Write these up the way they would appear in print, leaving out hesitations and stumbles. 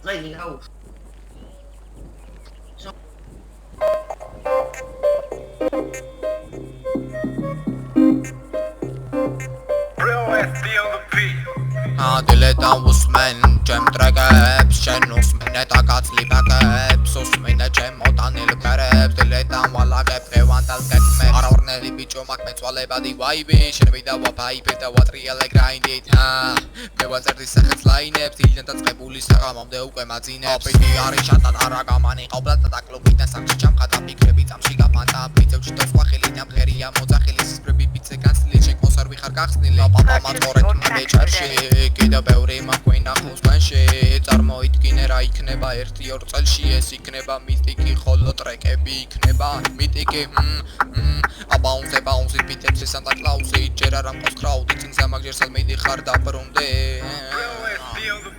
Ready, go. Diletam usmen, cem tregeps, cenus mineta gaclibagებს, usmine cem otanil kereps, diletam valagep, gevantal gekme, araorneli bicho mak metzvalebadi vaibi, shenvi da vapaipi da vatriele grindit, me vazerdi sexets lainebs, dildan daწყებული საღამომდე უკვე მაძინებს, აფიდი არის შატად არა გამანი, ყავდა და კლუბიდან სამში ჩამხატა ფიქრები წამში გაფანტა, ფიცევში და სხვა ხილი ნამღერია მოძახილი სისფრები ფიცე განცლილი, შენ კონსერვი ხარ გახსნილი, პაპა მათყორეთ მეჭარში, კიდევ ბევრი მაგვინა ხუსმენში, წარმოიდგინე რა იქნება 1-2 წელში, ეს იქნება მიტიკი, ხოლო ტრეკები იქნება მიტიკი, აბაუნზე ბაუნზით ბიტებში სანტა კლაუსი, ჯერ არ ამყავს კრაუდი, წინ ზამაგჯერსაც მიდიხარ დაბრუნდე.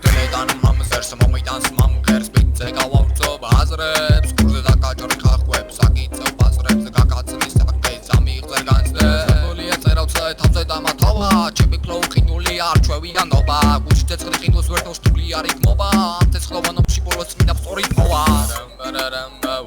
Diletam mamzers, მომიტანს მამღერს, ბიტზე გავავწობ აზრებს, კურზე დაკაჭრი ხახვებს, აგიწევ ბაზრებს, გაკაცნის საკეთს, ამიღწერ განცდებს, სებული ეწერავ ცეთავზე დამათავა, ჩემი ფლოუ ყინული არ ჩვევიანობა, გუჩი ცეცხლი ყინულს ვერტო სტული არ იქმობა, ამ ცეცხლოვანობაში ბოლოს წმინდა სწორი პოვა.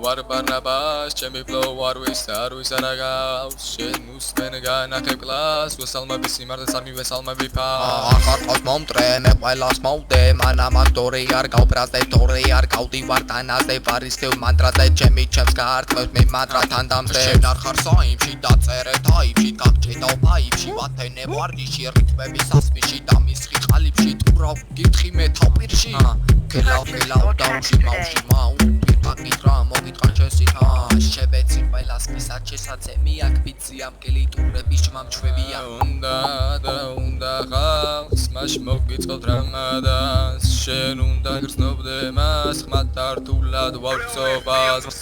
ვარ ბარნაბას, ჩემი ფლოუ არ არა გავს, შენ უსმენ განახებ კლას, ვესალმები სიმართლეს არ მივესალმები ფას. აღარ ყავს მომტრე, მე ყველას მოვდე, მანამ აქტორი არ გავბრაზდე, თორე არ გავდივარ ტანაზე, ვარისდევ მანტრაზე, ჩემს გაარტყევთ მე მანტრა თანდამზე. შენ არ ხარ საიმში, დაწერე თაიფში, გაგჭიდავ ფაიფში, ვათენე ვარდიში, რითმები სასმიში, დამისხი ყალიბში, ტურავ გითხი მე თავპირში. ქელავ დაუში მავში მაუ, გაკითხა მოგიტყვა ჩესითა, შევეცი ყველას მისად შესაძემი აქ ვიცი ამ გელიტურების ჭმამჩვევია. უნდა ხალხს მაშ მოგიწყოთ რამადანს, შენ უნდა გრძნობდე მას, ხმად დართულად ვავრცობას.